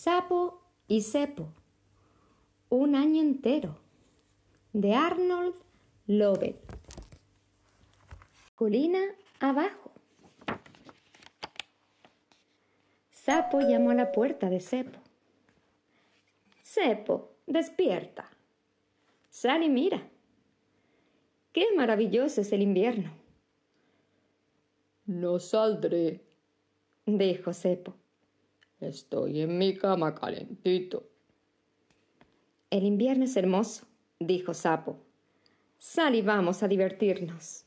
Sapo y Cepo. Un año entero. De Arnold Lovell. Colina abajo. Sapo llamó a la puerta de Cepo. Cepo, despierta. Sal y mira. ¡Qué maravilloso es el invierno! No saldré, dijo Cepo. estoy en mi cama calentito. El invierno es hermoso, dijo Sapo. Sal y vamos a divertirnos.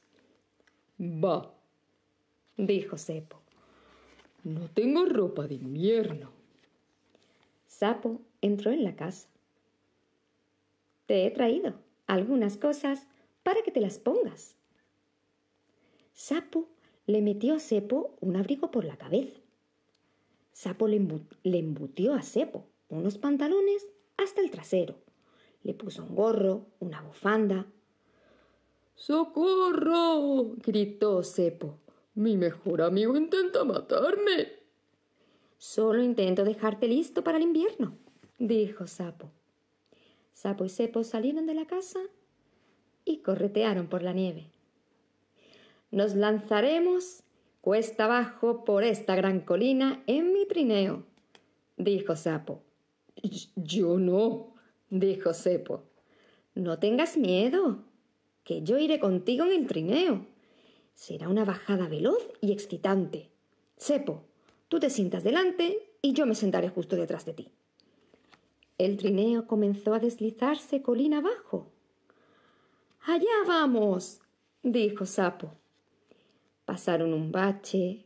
Va, dijo Cepo. no tengo ropa de invierno. Sapo entró en la casa. Te he traído algunas cosas para que te las pongas. Sapo le metió a Cepo un abrigo por la cabeza. Sapo le embutió a Cepo unos pantalones hasta el trasero. Le puso un gorro, una bufanda. ¡Socorro!, gritó Cepo. Mi mejor amigo intenta matarme. Solo intento dejarte listo para el invierno, dijo Sapo. Sapo y Cepo salieron de la casa y corretearon por la nieve. Nos lanzaremos cuesta abajo por esta gran colina en mi trineo, dijo Sapo. Yo no, dijo Cepo. No tengas miedo, que yo iré contigo en el trineo. Será una bajada veloz y excitante. Cepo, tú te sientas delante y yo me sentaré justo detrás de ti. El trineo comenzó a deslizarse colina abajo. ¡Allá vamos!, dijo Sapo. Pasaron un bache.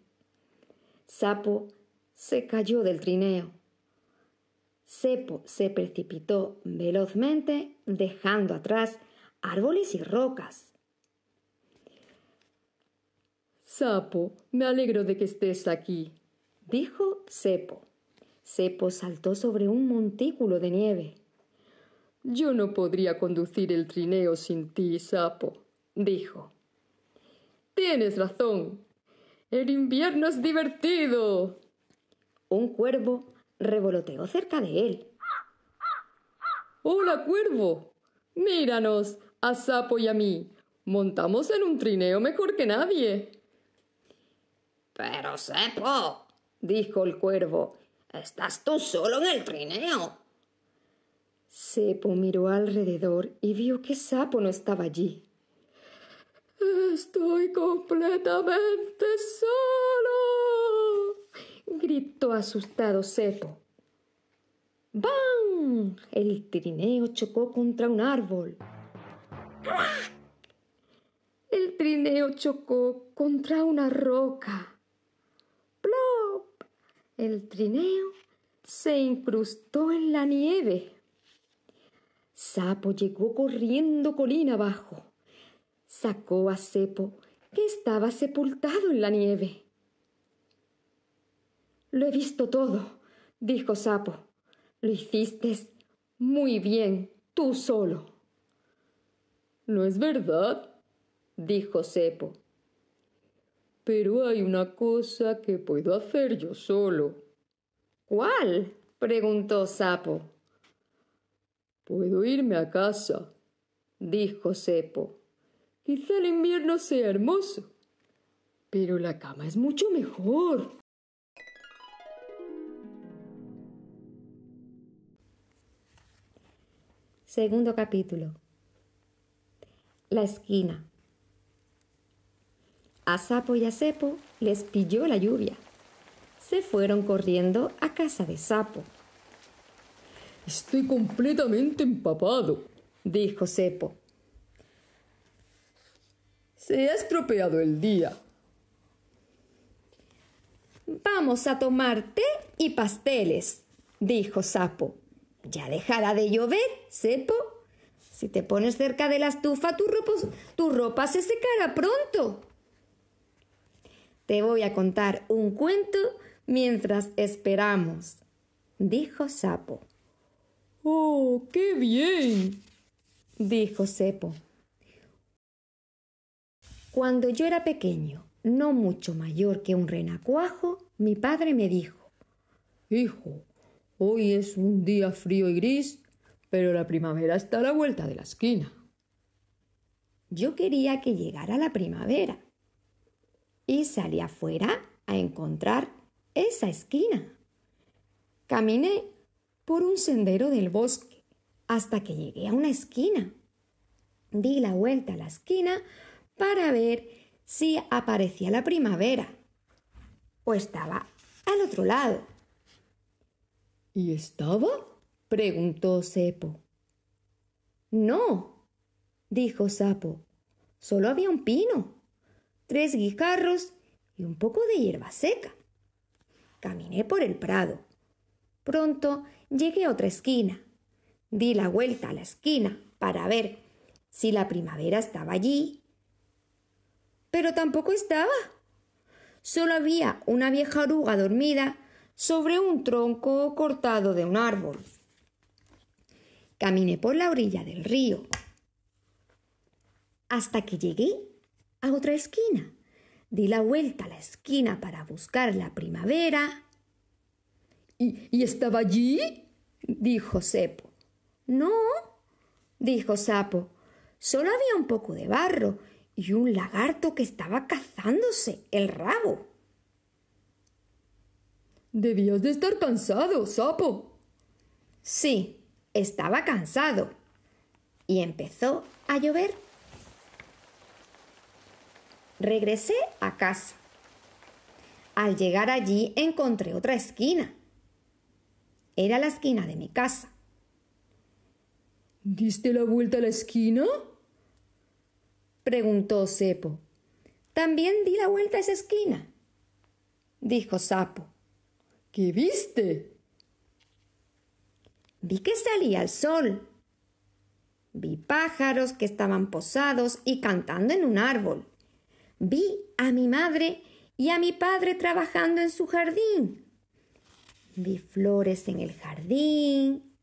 Sapo se cayó del trineo. Cepo se precipitó velozmente, dejando atrás árboles y rocas. Sapo, me alegro de que estés aquí, dijo Cepo. Cepo saltó sobre un montículo de nieve. Yo no podría conducir el trineo sin ti, Sapo, dijo. Tienes razón. El invierno es divertido. Un cuervo revoloteó cerca de él. ¡Hola, cuervo! Míranos, a Sapo y a mí. Montamos en un trineo mejor que nadie. Pero, Cepo, dijo el cuervo, estás tú solo en el trineo. Cepo miró alrededor y vio que Sapo no estaba allí. Estoy completamente solo, gritó asustado Cepo. ¡Bam! El trineo chocó contra un árbol. El trineo chocó contra una roca. ¡Plop! El trineo se incrustó en la nieve. Sapo llegó corriendo colina abajo. Sacó a Cepo, que estaba sepultado en la nieve. Lo he visto todo, dijo Sapo. Lo hiciste muy bien, tú solo. No es verdad, dijo Cepo. Pero hay una cosa que puedo hacer yo solo. ¿Cuál?, preguntó Sapo. Puedo irme a casa, dijo Cepo. Quizá el invierno sea hermoso, pero la cama es mucho mejor. Segundo capítulo. La esquina. A Sapo y a Cepo les pilló la lluvia. Se fueron corriendo a casa de Sapo. Estoy completamente empapado, dijo Cepo. Se ha estropeado el día. Vamos a tomar té y pasteles, dijo Sapo. Ya dejará de llover, Cepo. Si te pones cerca de la estufa, tu ropa se secará pronto. Te voy a contar un cuento mientras esperamos, dijo Sapo. ¡Oh, qué bien!, dijo Cepo. Cuando yo era pequeño, no mucho mayor que un renacuajo, mi padre me dijo: Hijo, Hoy es un día frío y gris, pero la primavera está a la vuelta de la esquina. Yo quería que llegara la primavera y salí afuera a encontrar esa esquina. Caminé por un sendero del bosque hasta que llegué a una esquina. Di la vuelta a la esquina para ver si aparecía la primavera o estaba al otro lado. ¿Y estaba? Preguntó Sepo. No, dijo Sapo. Solo había un pino, 3 guijarros y un poco de hierba seca. Caminé por el prado. Pronto llegué a otra esquina. Di la vuelta a la esquina para ver si la primavera estaba allí. Pero tampoco estaba. Solo había una vieja oruga dormida sobre un tronco cortado de un árbol. Caminé por la orilla del río hasta que llegué a otra esquina. Di la vuelta a la esquina para buscar la primavera. ¿Y estaba allí? Dijo Sepo. No, dijo Sapo. Solo había un poco de barro y un lagarto que estaba cazándose el rabo. Debías de estar cansado, Sapo. Sí, estaba cansado. Y empezó a llover. Regresé a casa. Al llegar allí encontré otra esquina. Era la esquina de mi casa. ¿Diste la vuelta a la esquina? Preguntó Sepo. También di la vuelta a esa esquina, dijo Sapo. ¿Qué viste? Vi que salía el sol. Vi pájaros que estaban posados y cantando en un árbol. Vi a mi madre y a mi padre trabajando en su jardín. Vi flores en el jardín.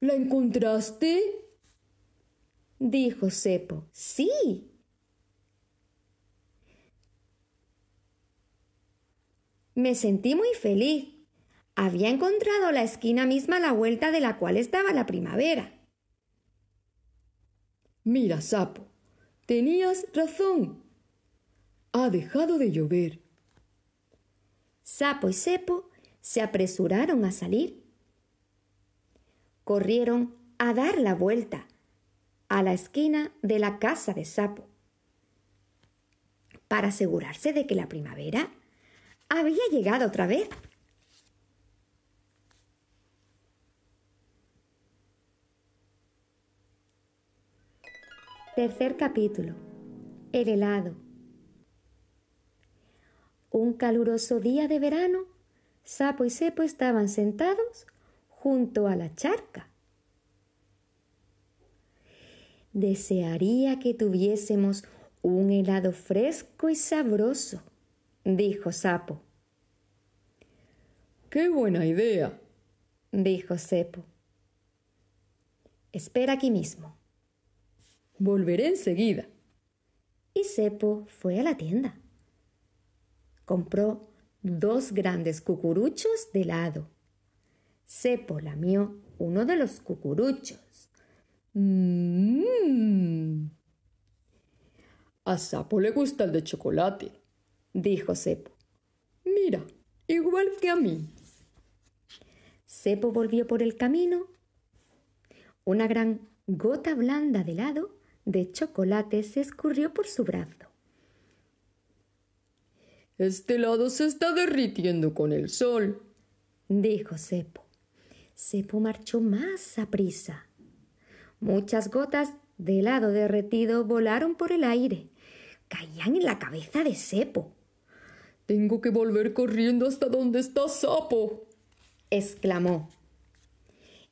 ¿La encontraste? Dijo Sepo. Sí. Me sentí muy feliz. Había encontrado la esquina misma a la vuelta de la cual estaba la primavera. Mira, Sapo, tenías razón. Ha dejado de llover. Sapo y Sepo se apresuraron a salir. Corrieron a dar la vuelta a la esquina de la casa de Sapo para asegurarse de que la primavera había llegado otra vez. Tercer capítulo. El helado. Un caluroso día de verano, Sapo y Sepo estaban sentados junto a la charca. Desearía que tuviésemos un helado fresco y sabroso, dijo Sapo. ¡Qué buena idea!, dijo Sepo. Espera aquí mismo. Volveré enseguida. Y Sepo fue a la tienda. Compró 2 grandes cucuruchos de helado. Sepo lamió uno de los cucuruchos. A Sapo le gusta el de chocolate, dijo Sepo. Mira, igual que a mí. Sepo volvió por el camino. Una gran gota blanda de helado de chocolate se escurrió por su brazo. Este helado se está derritiendo con el sol, dijo Sepo. Sepo marchó más aprisa. Muchas gotas de helado derretido volaron por el aire. Caían en la cabeza de Sepo. Tengo que volver corriendo hasta donde está Sapo, exclamó.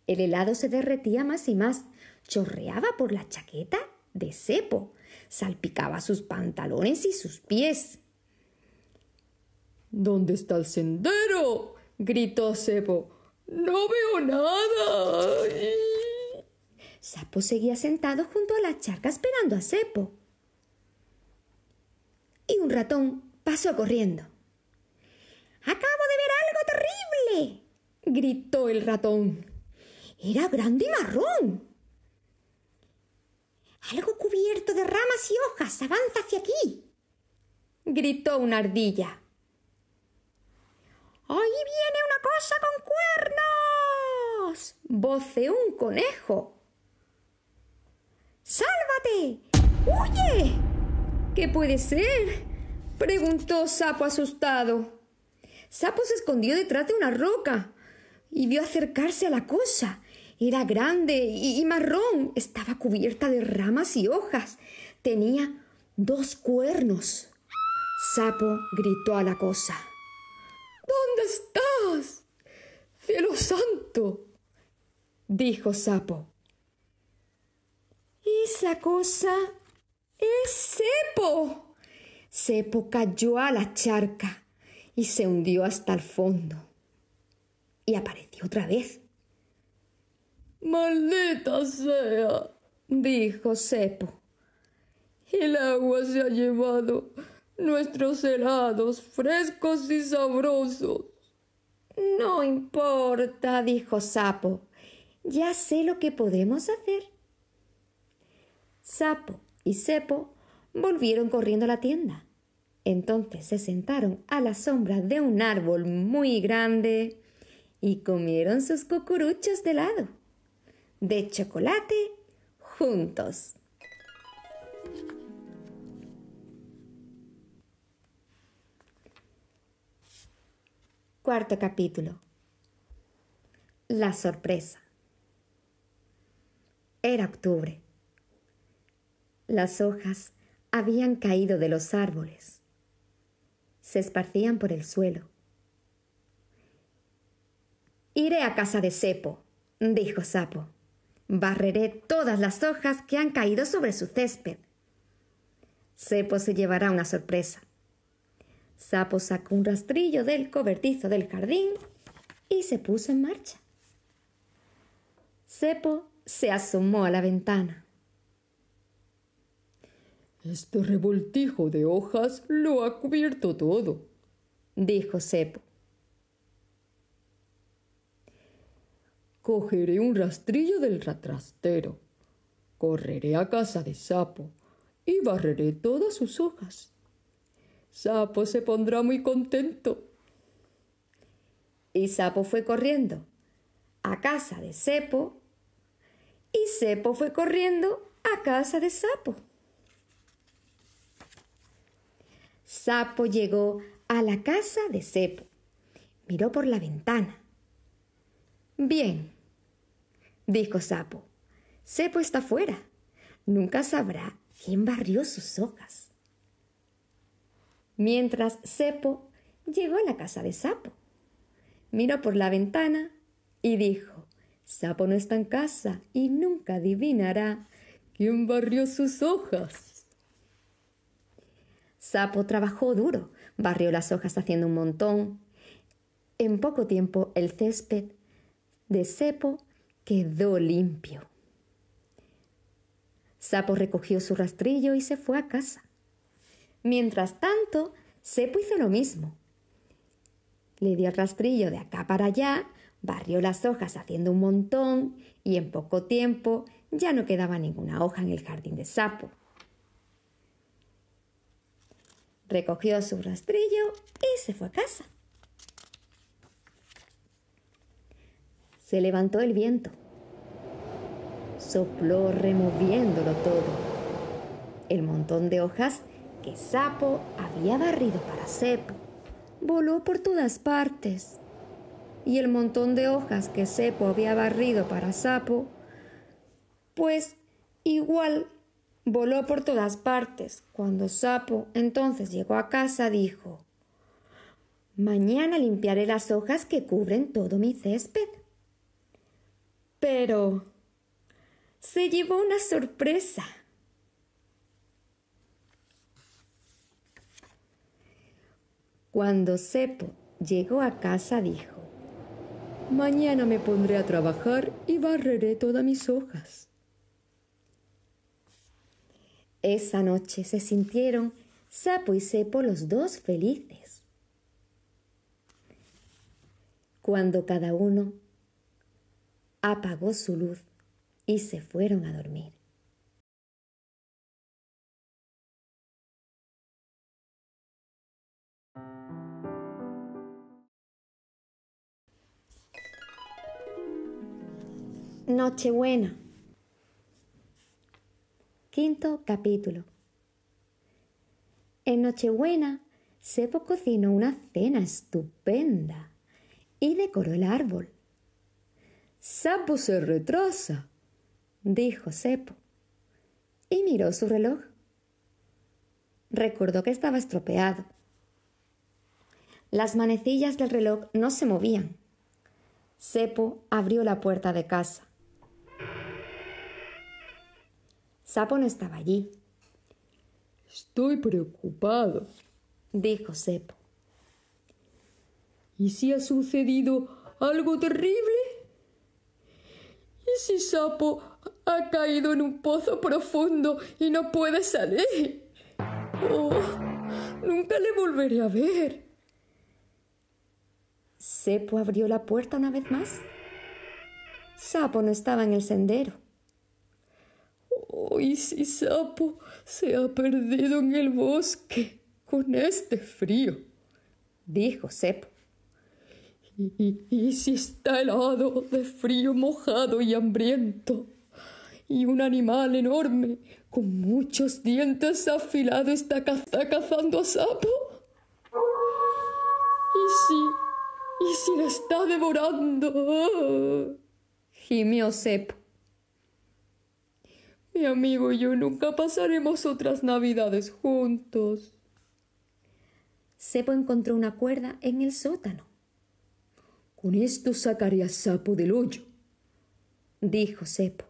El helado se derretía más y más. Chorreaba por la chaqueta de Sepo. Salpicaba sus pantalones y sus pies. ¿Dónde está el sendero?, gritó Sepo. ¡No veo nada! Sapo seguía sentado junto a la charca esperando a Sepo. Y un ratón pasó corriendo. «¡Acabo de ver algo terrible!», gritó el ratón. Era grande y marrón. Algo cubierto de ramas y hojas avanza hacia aquí, gritó una ardilla. ¡Ahí viene una cosa con cuernos!, voceó un conejo. ¡Sálvate! ¡Huye! ¿Qué puede ser?, preguntó Sapo asustado. Sapo se escondió detrás de una roca y vio acercarse a la cosa. Era grande y marrón, estaba cubierta de ramas y hojas. Tenía 2 cuernos. Sapo gritó a la cosa. ¿Dónde estás? ¡Cielo santo!, dijo Sapo. Esa cosa es Sepo. Sepo cayó a la charca y se hundió hasta el fondo. Y apareció otra vez. ¡Maldita sea!, dijo Sepo. El agua se ha llevado nuestros helados frescos y sabrosos. No importa, dijo Sapo. Ya sé lo que podemos hacer. Sapo y Sepo volvieron corriendo a la tienda. Entonces se sentaron a la sombra de un árbol muy grande y comieron sus cucuruchos de helado, de chocolate, juntos. Cuarto capítulo. La sorpresa. Era octubre. Las hojas habían caído de los árboles. Se esparcían por el suelo. Iré a casa de Sepo, dijo Sapo. Barreré todas las hojas que han caído sobre su césped. Sepo se llevará una sorpresa. Sapo sacó un rastrillo del cobertizo del jardín y se puso en marcha. Sepo se asomó a la ventana. Este revoltijo de hojas lo ha cubierto todo, dijo Sepo. Cogeré un rastrillo del trastero, correré a casa de Sapo y barreré todas sus hojas. Sapo se pondrá muy contento. Y Sapo fue corriendo a casa de Sepo y Sepo fue corriendo a casa de Sapo. Sapo llegó a la casa de Sepo. Miró por la ventana. Bien, dijo Sapo. Sepo está fuera. Nunca sabrá quién barrió sus hojas. Mientras Sepo llegó a la casa de Sapo. Miró por la ventana y dijo: Sapo no está en casa y nunca adivinará quién barrió sus hojas. Sapo trabajó duro, barrió las hojas haciendo un montón. En poco tiempo el césped de Sepo quedó limpio. Sapo recogió su rastrillo y se fue a casa. Mientras tanto, Sepo hizo lo mismo. Le dio el rastrillo de acá para allá, barrió las hojas haciendo un montón y en poco tiempo ya no quedaba ninguna hoja en el jardín de Sapo. Recogió su rastrillo y se fue a casa. Se levantó el viento. Sopló removiéndolo todo. El montón de hojas que Sapo había barrido para Sepo voló por todas partes. Y el montón de hojas que Sepo había barrido para Sapo, pues igual voló por todas partes. Cuando Sapo entonces llegó a casa, dijo: mañana limpiaré las hojas que cubren todo mi césped. Pero se llevó una sorpresa. Cuando Sepo llegó a casa, dijo: mañana me pondré a trabajar y barreré todas mis hojas. Esa noche se sintieron Sapo y Sepo los dos felices. cuando cada uno apagó su luz y se fueron a dormir. Nochebuena. Quinto capítulo. En Nochebuena, Sepo cocinó una cena estupenda y decoró el árbol. Sapo se retrasa, dijo Sepo, y miró su reloj. Recordó que estaba estropeado. Las manecillas del reloj no se movían. Sepo abrió la puerta de casa. Sapo no estaba allí. Estoy preocupado, dijo Sepo. ¿Y si ha sucedido algo terrible? ¿Y si Sapo ha caído en un pozo profundo y no puede salir? ¡Oh! Nunca le volveré a ver. Sepo abrió la puerta una vez más. Sapo no estaba en el sendero. Oh, ¿y si Sapo se ha perdido en el bosque con este frío? Dijo Sepo. ¿Y si está helado, de frío, mojado y hambriento? Y un animal enorme, con muchos dientes afilados, está cazando a Sapo. ¿Y si le está devorando? Gimió Sepo. Mi amigo y yo nunca pasaremos otras Navidades juntos. Sepo encontró una cuerda en el sótano. Con esto sacaré a Sapo del hoyo, dijo Sepo.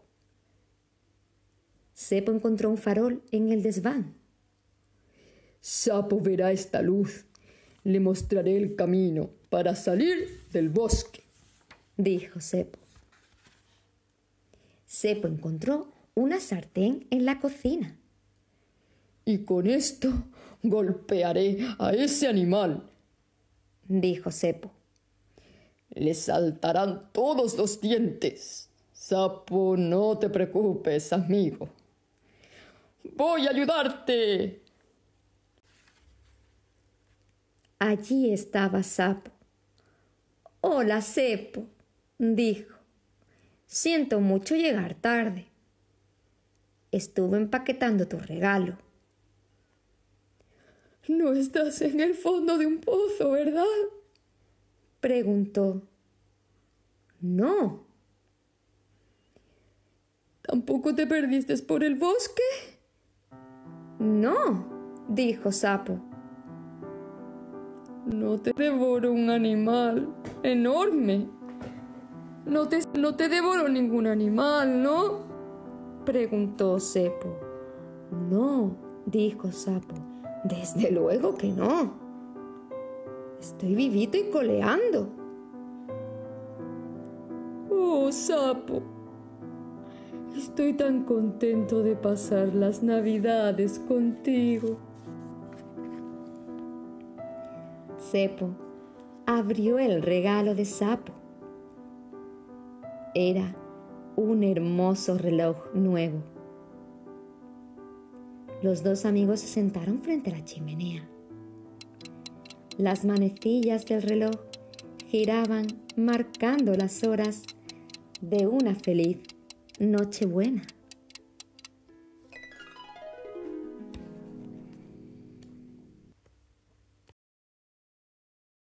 Sepo encontró un farol en el desván. Sapo verá esta luz. Le mostraré el camino para salir del bosque, dijo Sepo. Sepo encontró una sartén en la cocina. Y con esto golpearé a ese animal, dijo Sepo. Le saltarán todos los dientes. Sapo, no te preocupes, amigo. ¡Voy a ayudarte! Allí estaba Sapo. «Hola, Sepo», dijo. «Siento mucho llegar tarde. Estuve empaquetando tu regalo». «No estás en el fondo de un pozo, ¿verdad?», preguntó. «No». «¿Tampoco te perdiste por el bosque?». «No», dijo Sapo. «No te devoró un animal enorme. No te devoró ningún animal, ¿no?», preguntó Sepo. «No», dijo Sapo. «Desde luego que no. Estoy vivito y coleando». «Oh, Sapo, estoy tan contento de pasar las Navidades contigo». Sepo abrió el regalo de Sapo. Era un hermoso reloj nuevo. Los dos amigos se sentaron frente a la chimenea. Las manecillas del reloj giraban marcando las horas de una feliz Nochebuena.